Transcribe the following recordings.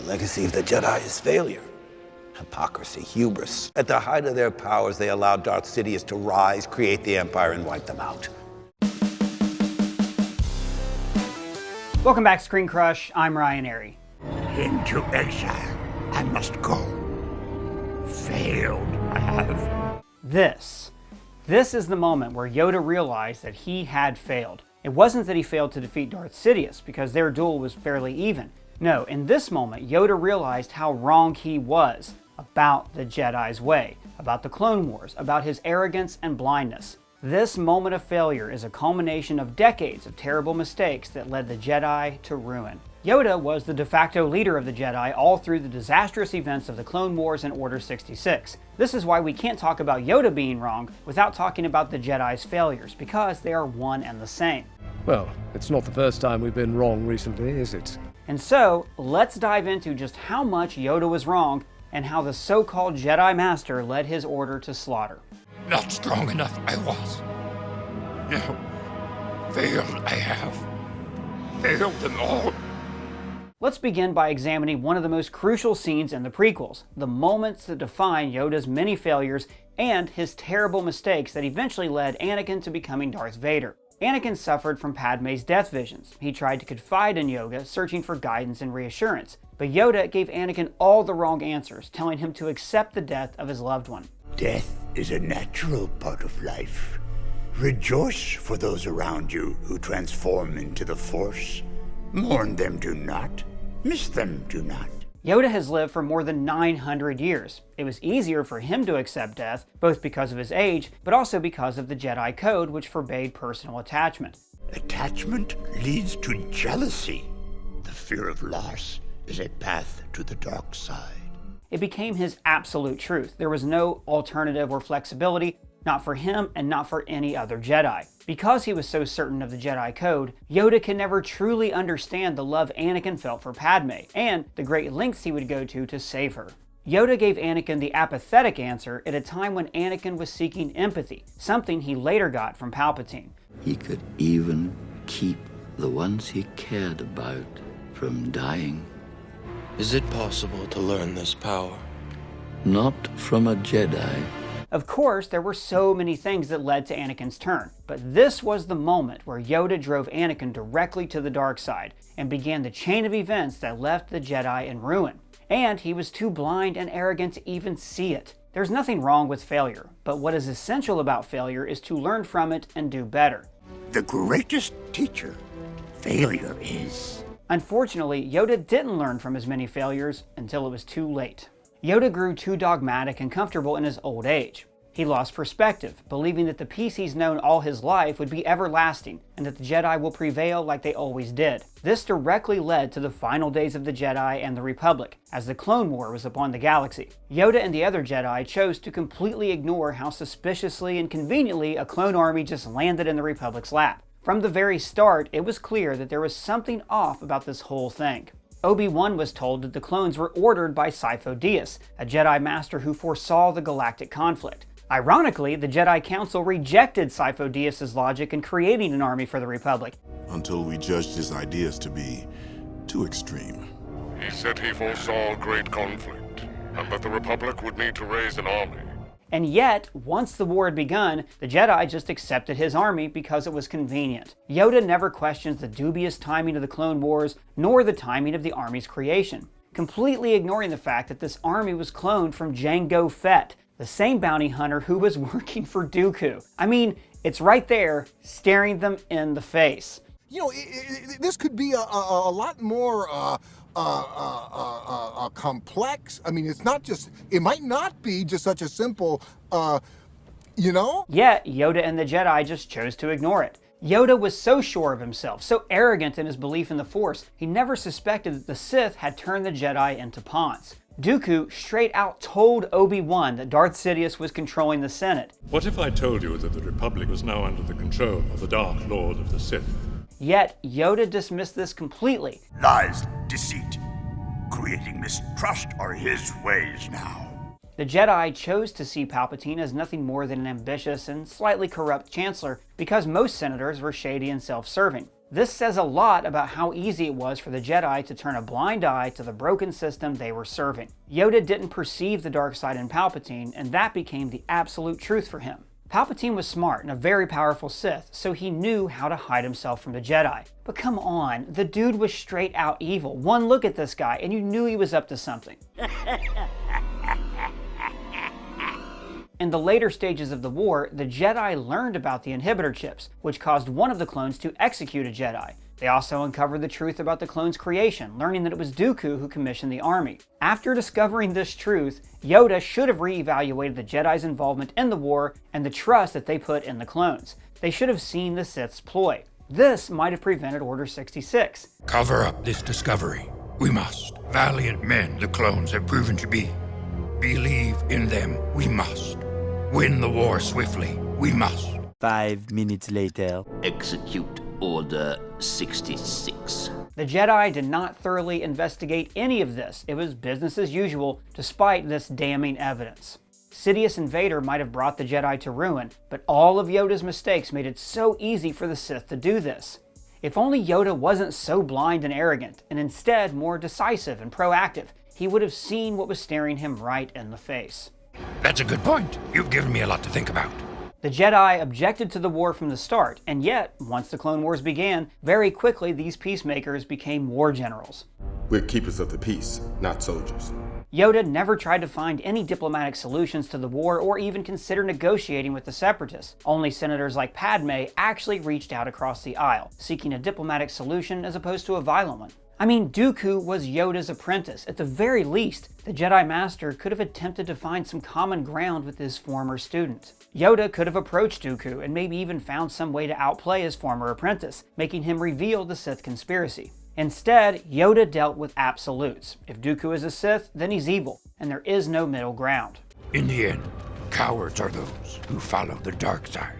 The legacy of the Jedi is failure, hypocrisy, hubris. At the height of their powers, they allowed Darth Sidious to rise, create the Empire, and wipe them out. Welcome back, Screen Crush. I'm Ryan Airy. Into exile I must go. Failed I have. This is the moment where Yoda realized that he had failed. It wasn't that he failed to defeat Darth Sidious, because their duel was fairly even. No, in this moment, Yoda realized how wrong he was about the Jedi's way, about the Clone Wars, about his arrogance and blindness. This moment of failure is a culmination of decades of terrible mistakes that led the Jedi to ruin. Yoda was the de facto leader of the Jedi all through the disastrous events of the Clone Wars and Order 66. This is why we can't talk about Yoda being wrong without talking about the Jedi's failures, because they are one and the same. Well, it's not the first time we've been wrong recently, is it? And so, let's dive into just how much Yoda was wrong and how the so-called Jedi Master led his order to slaughter. Not strong enough I was. No. Failed I have. Failed them all. Let's begin by examining one of the most crucial scenes in the prequels, the moments that define Yoda's many failures and his terrible mistakes that eventually led Anakin to becoming Darth Vader. Anakin suffered from Padme's death visions. He tried to confide in Yoda, searching for guidance and reassurance. But Yoda gave Anakin all the wrong answers, telling him to accept the death of his loved one. Death is a natural part of life. Rejoice for those around you who transform into the Force. Mourn them do not. Miss them do not. Yoda has lived for more than 900 years. It was easier for him to accept death, both because of his age, but also because of the Jedi Code, which forbade personal attachment. Attachment leads to jealousy. The fear of loss is a path to the dark side. It became his absolute truth. There was no alternative or flexibility, not for him and not for any other Jedi. Because he was so certain of the Jedi Code, Yoda can never truly understand the love Anakin felt for Padme, and the great lengths he would go to save her. Yoda gave Anakin the apathetic answer at a time when Anakin was seeking empathy, something he later got from Palpatine. He could even keep the ones he cared about from dying. Is it possible to learn this power? Not from a Jedi. Of course, there were so many things that led to Anakin's turn, but this was the moment where Yoda drove Anakin directly to the dark side and began the chain of events that left the Jedi in ruin. And he was too blind and arrogant to even see it. There's nothing wrong with failure, but what is essential about failure is to learn from it and do better. The greatest teacher failure is. Unfortunately, Yoda didn't learn from his many failures until it was too late. Yoda grew too dogmatic and comfortable in his old age. He lost perspective, believing that the peace he's known all his life would be everlasting, and that the Jedi will prevail like they always did. This directly led to the final days of the Jedi and the Republic, as the Clone War was upon the galaxy. Yoda and the other Jedi chose to completely ignore how suspiciously and conveniently a clone army just landed in the Republic's lap. From the very start, it was clear that there was something off about this whole thing. Obi-Wan was told that the clones were ordered by Sifo Dyas, a Jedi Master who foresaw the galactic conflict. Ironically, the Jedi Council rejected Sifo Dyas' logic in creating an army for the Republic. Until we judged his ideas to be too extreme. He said he foresaw great conflict, and that the Republic would need to raise an army. And yet, once the war had begun, the Jedi just accepted his army because it was convenient. Yoda never questions the dubious timing of the Clone Wars, nor the timing of the army's creation, completely ignoring the fact that this army was cloned from Jango Fett, the same bounty hunter who was working for Dooku. I mean, it's right there, staring them in the face. You know, this could be a lot more complex. I mean, it's not just, it might not be just such a simple, you know? Yet, Yoda and the Jedi just chose to ignore it. Yoda was so sure of himself, so arrogant in his belief in the Force, he never suspected that the Sith had turned the Jedi into pawns. Dooku straight out told Obi-Wan that Darth Sidious was controlling the Senate. What if I told you that the Republic was now under the control of the Dark Lord of the Sith? Yet, Yoda dismissed this completely. Lies, deceit, creating mistrust are his ways now. The Jedi chose to see Palpatine as nothing more than an ambitious and slightly corrupt chancellor because most senators were shady and self-serving. This says a lot about how easy it was for the Jedi to turn a blind eye to the broken system they were serving. Yoda didn't perceive the dark side in Palpatine, and that became the absolute truth for him. Palpatine was smart and a very powerful Sith, so he knew how to hide himself from the Jedi. But come on, the dude was straight out evil. One look at this guy and you knew he was up to something. In the later stages of the war, the Jedi learned about the inhibitor chips, which caused one of the clones to execute a Jedi. They also uncovered the truth about the clone's creation, learning that it was Dooku who commissioned the army. After discovering this truth, Yoda should have re-evaluated the Jedi's involvement in the war and the trust that they put in the clones. They should have seen the Sith's ploy. This might have prevented Order 66. Cover up this discovery. We must. Valiant men the clones have proven to be. Believe in them. We must. Win the war swiftly. We must. 5 minutes later. Execute Order 66. The Jedi did not thoroughly investigate any of this. It was business as usual, despite this damning evidence. Sidious and Vader might have brought the Jedi to ruin, but all of Yoda's mistakes made it so easy for the Sith to do this. If only Yoda wasn't so blind and arrogant, and instead more decisive and proactive, he would have seen what was staring him right in the face. That's a good point. You've given me a lot to think about. The Jedi objected to the war from the start, and yet, once the Clone Wars began, very quickly these peacemakers became war generals. We're keepers of the peace, not soldiers. Yoda never tried to find any diplomatic solutions to the war or even consider negotiating with the Separatists. Only senators like Padme actually reached out across the aisle, seeking a diplomatic solution as opposed to a violent one. I mean, Dooku was Yoda's apprentice. At the very least, the Jedi Master could have attempted to find some common ground with his former student. Yoda could have approached Dooku and maybe even found some way to outplay his former apprentice, making him reveal the Sith conspiracy. Instead, Yoda dealt with absolutes. If Dooku is a Sith, then he's evil, and there is no middle ground. In the end, cowards are those who follow the dark side.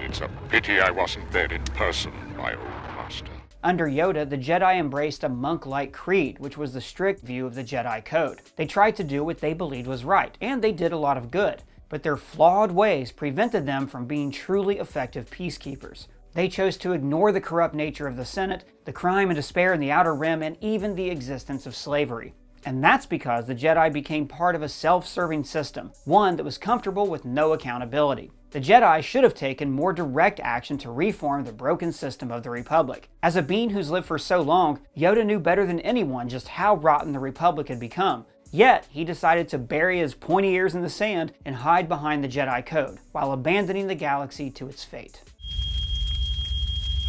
It's a pity I wasn't there in person, my old master. Under Yoda, the Jedi embraced a monk-like creed, which was the strict view of the Jedi Code. They tried to do what they believed was right, and they did a lot of good. But their flawed ways prevented them from being truly effective peacekeepers. They chose to ignore the corrupt nature of the Senate, the crime and despair in the Outer Rim, and even the existence of slavery. And that's because the Jedi became part of a self-serving system, one that was comfortable with no accountability. The Jedi should have taken more direct action to reform the broken system of the Republic. As a being who's lived for so long, Yoda knew better than anyone just how rotten the Republic had become. Yet, he decided to bury his pointy ears in the sand and hide behind the Jedi Code, while abandoning the galaxy to its fate.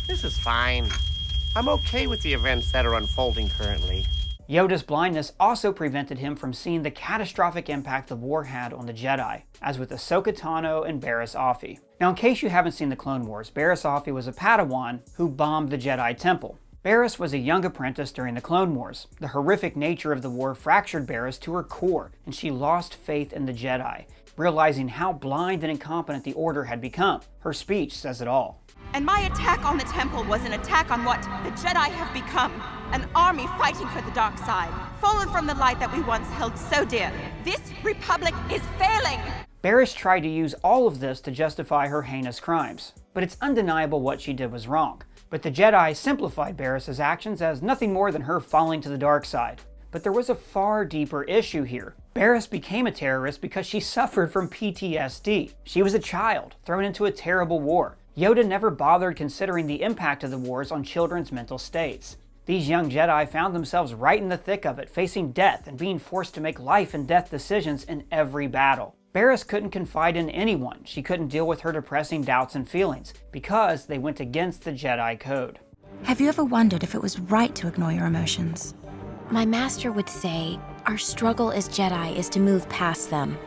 This is fine. I'm okay with the events that are unfolding currently. Yoda's blindness also prevented him from seeing the catastrophic impact the war had on the Jedi, as with Ahsoka Tano and Barriss Offee. Now, in case you haven't seen the Clone Wars, Barriss Offee was a Padawan who bombed the Jedi Temple. Barriss was a young apprentice during the Clone Wars. The horrific nature of the war fractured Barriss to her core, and she lost faith in the Jedi, realizing how blind and incompetent the Order had become. Her speech says it all. And my attack on the temple was an attack on what the Jedi have become. An army fighting for the dark side, fallen from the light that we once held so dear. This republic is failing! Barriss tried to use all of this to justify her heinous crimes, but it's undeniable what she did was wrong. But the Jedi simplified Barriss's actions as nothing more than her falling to the dark side. But there was a far deeper issue here. Barriss became a terrorist because she suffered from PTSD. She was a child, thrown into a terrible war. Yoda never bothered considering the impact of the wars on children's mental states. These young Jedi found themselves right in the thick of it, facing death and being forced to make life and death decisions in every battle. Barriss couldn't confide in anyone. She couldn't deal with her depressing doubts and feelings, because they went against the Jedi Code. Have you ever wondered if it was right to ignore your emotions? My master would say, our struggle as Jedi is to move past them.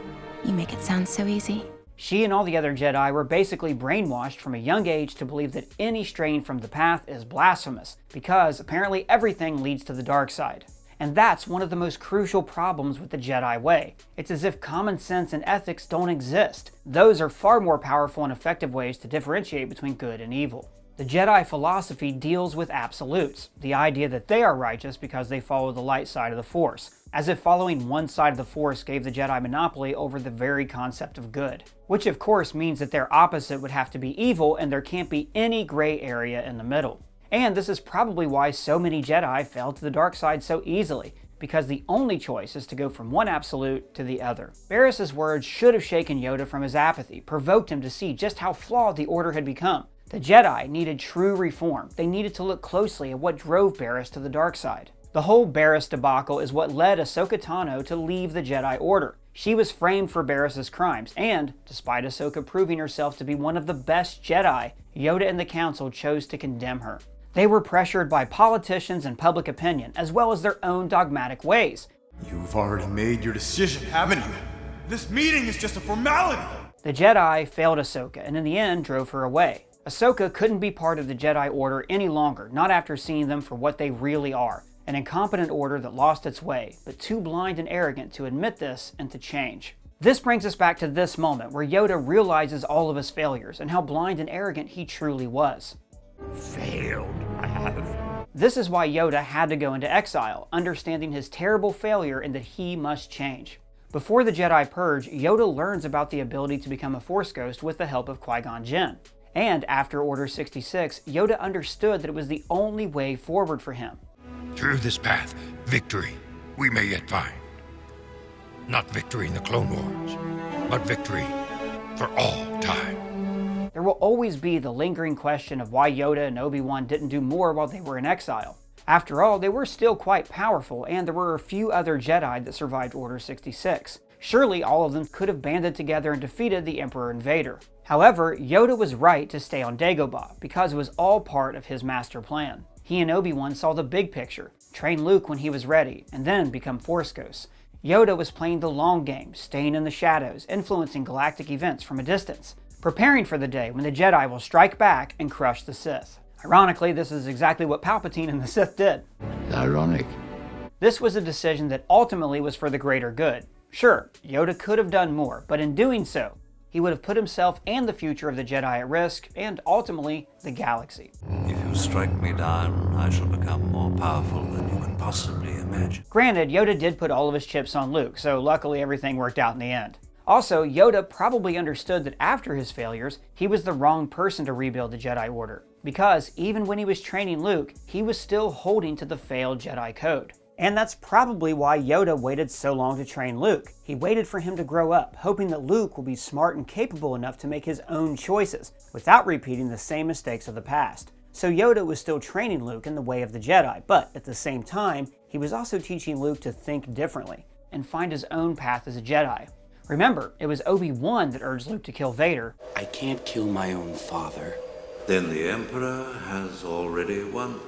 You make it sound so easy. She and all the other Jedi were basically brainwashed from a young age to believe that any straying from the path is blasphemous, because apparently everything leads to the dark side. And that's one of the most crucial problems with the Jedi way. It's as if common sense and ethics don't exist. Those are far more powerful and effective ways to differentiate between good and evil. The Jedi philosophy deals with absolutes, the idea that they are righteous because they follow the light side of the Force, as if following one side of the Force gave the Jedi monopoly over the very concept of good. Which of course means that their opposite would have to be evil and there can't be any gray area in the middle. And this is probably why so many Jedi fell to the dark side so easily, because the only choice is to go from one absolute to the other. Barriss's words should have shaken Yoda from his apathy, provoked him to see just how flawed the Order had become. The Jedi needed true reform. They needed to look closely at what drove Barriss to the dark side. The whole Barriss debacle is what led Ahsoka Tano to leave the Jedi Order. She was framed for Barriss's crimes, and, despite Ahsoka proving herself to be one of the best Jedi, Yoda and the Council chose to condemn her. They were pressured by politicians and public opinion, as well as their own dogmatic ways. You've already made your decision, haven't you? This meeting is just a formality! The Jedi failed Ahsoka, and in the end drove her away. Ahsoka couldn't be part of the Jedi Order any longer, not after seeing them for what they really are. An incompetent order that lost its way, but too blind and arrogant to admit this and to change. This brings us back to this moment where Yoda realizes all of his failures and how blind and arrogant he truly was. Failed, I have. This is why Yoda had to go into exile, understanding his terrible failure and that he must change. Before the Jedi Purge, Yoda learns about the ability to become a Force Ghost with the help of Qui-Gon Jinn. And after Order 66, Yoda understood that it was the only way forward for him. Through this path, victory we may yet find. Not victory in the Clone Wars, but victory for all time. There will always be the lingering question of why Yoda and Obi-Wan didn't do more while they were in exile. After all, they were still quite powerful, and there were a few other Jedi that survived Order 66. Surely all of them could have banded together and defeated the Emperor and Vader. However, Yoda was right to stay on Dagobah, because it was all part of his master plan. He and Obi-Wan saw the big picture, train Luke when he was ready, and then become Force Ghosts. Yoda was playing the long game, staying in the shadows, influencing galactic events from a distance, preparing for the day when the Jedi will strike back and crush the Sith. Ironically, this is exactly what Palpatine and the Sith did. Ironic. This was a decision that ultimately was for the greater good. Sure, Yoda could have done more, but in doing so, he would have put himself and the future of the Jedi at risk, and ultimately, the galaxy. If you strike me down, I shall become more powerful than you can possibly imagine. Granted, Yoda did put all of his chips on Luke, so luckily everything worked out in the end. Also, Yoda probably understood that after his failures, he was the wrong person to rebuild the Jedi Order, because even when he was training Luke, he was still holding to the failed Jedi Code. And that's probably why Yoda waited so long to train Luke. He waited for him to grow up, hoping that Luke will be smart and capable enough to make his own choices, without repeating the same mistakes of the past. So Yoda was still training Luke in the way of the Jedi, but at the same time, he was also teaching Luke to think differently, and find his own path as a Jedi. Remember, it was Obi-Wan that urged Luke to kill Vader. I can't kill my own father. Then the Emperor has already won.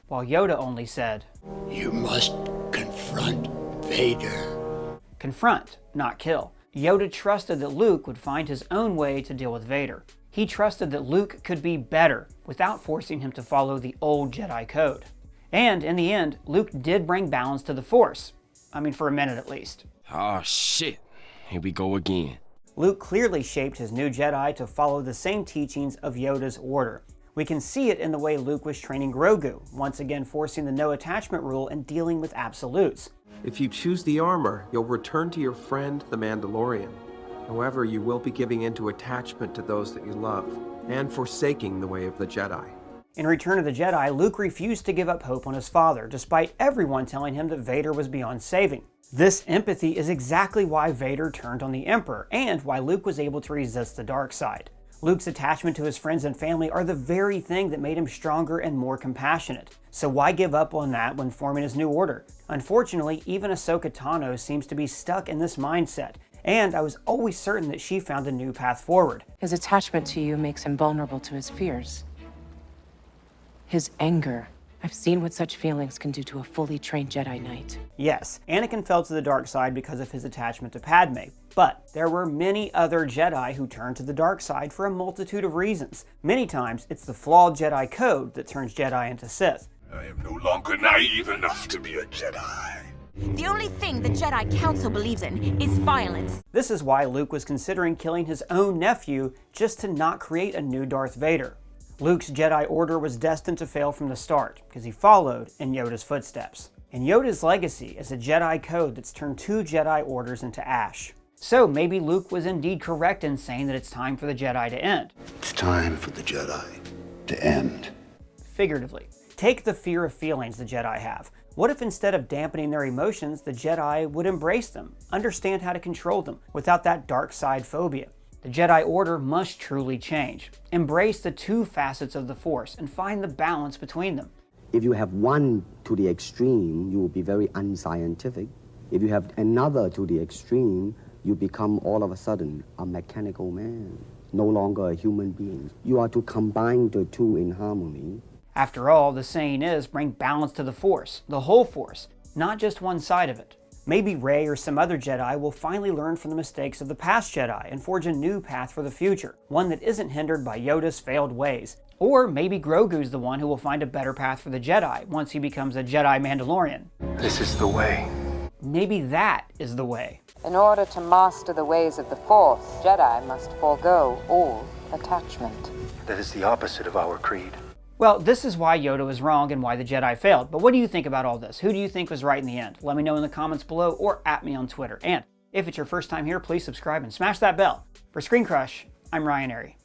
While Yoda only said, "You must confront Vader." Confront, not kill. Yoda trusted that Luke would find his own way to deal with Vader. He trusted that Luke could be better without forcing him to follow the old Jedi Code. And in the end, Luke did bring balance to the Force. I mean, for a minute at least. Oh shit, here we go again. Luke clearly shaped his new Jedi to follow the same teachings of Yoda's order. We can see it in the way Luke was training Grogu, once again forcing the no attachment rule and dealing with absolutes. If you choose the armor, you'll return to your friend, the Mandalorian. However, you will be giving into attachment to those that you love, and forsaking the way of the Jedi. In Return of the Jedi, Luke refused to give up hope on his father, despite everyone telling him that Vader was beyond saving. This empathy is exactly why Vader turned on the Emperor, and why Luke was able to resist the dark side. Luke's attachment to his friends and family are the very thing that made him stronger and more compassionate. So why give up on that when forming his new order? Unfortunately, even Ahsoka Tano seems to be stuck in this mindset, and I was always certain that she found a new path forward. His attachment to you makes him vulnerable to his fears. His anger. I've seen what such feelings can do to a fully trained Jedi Knight. Yes, Anakin fell to the dark side because of his attachment to Padme, but there were many other Jedi who turned to the dark side for a multitude of reasons. Many times, it's the flawed Jedi Code that turns Jedi into Sith. I am no longer naive enough to be a Jedi. The only thing the Jedi Council believes in is violence. This is why Luke was considering killing his own nephew just to not create a new Darth Vader. Luke's Jedi Order was destined to fail from the start, because he followed in Yoda's footsteps. And Yoda's legacy is a Jedi Code that's turned 2 Jedi Orders into ash. So maybe Luke was indeed correct in saying that it's time for the Jedi to end. It's time for the Jedi to end. figuratively. Take the fear of feelings the Jedi have. What if instead of dampening their emotions, the Jedi would embrace them, understand how to control them, without that dark side phobia? The Jedi Order must truly change. Embrace the two facets of the Force and find the balance between them. If you have one to the extreme, you will be very unscientific. If you have another to the extreme, you become all of a sudden a mechanical man, no longer a human being. You are to combine the two in harmony. After all, the saying is, bring balance to the Force, the whole Force, not just one side of it. Maybe Rey or some other Jedi will finally learn from the mistakes of the past Jedi and forge a new path for the future, one that isn't hindered by Yoda's failed ways. Or maybe Grogu's the one who will find a better path for the Jedi once he becomes a Jedi Mandalorian. This is the way. Maybe that is the way. In order to master the ways of the Force, Jedi must forego all attachment. That is the opposite of our creed. Well, this is why Yoda was wrong and why the Jedi failed. But what do you think about all this? Who do you think was right in the end? Let me know in the comments below or at me on Twitter. And if it's your first time here, please subscribe and smash that bell. For Screen Crush, I'm Ryan Airy.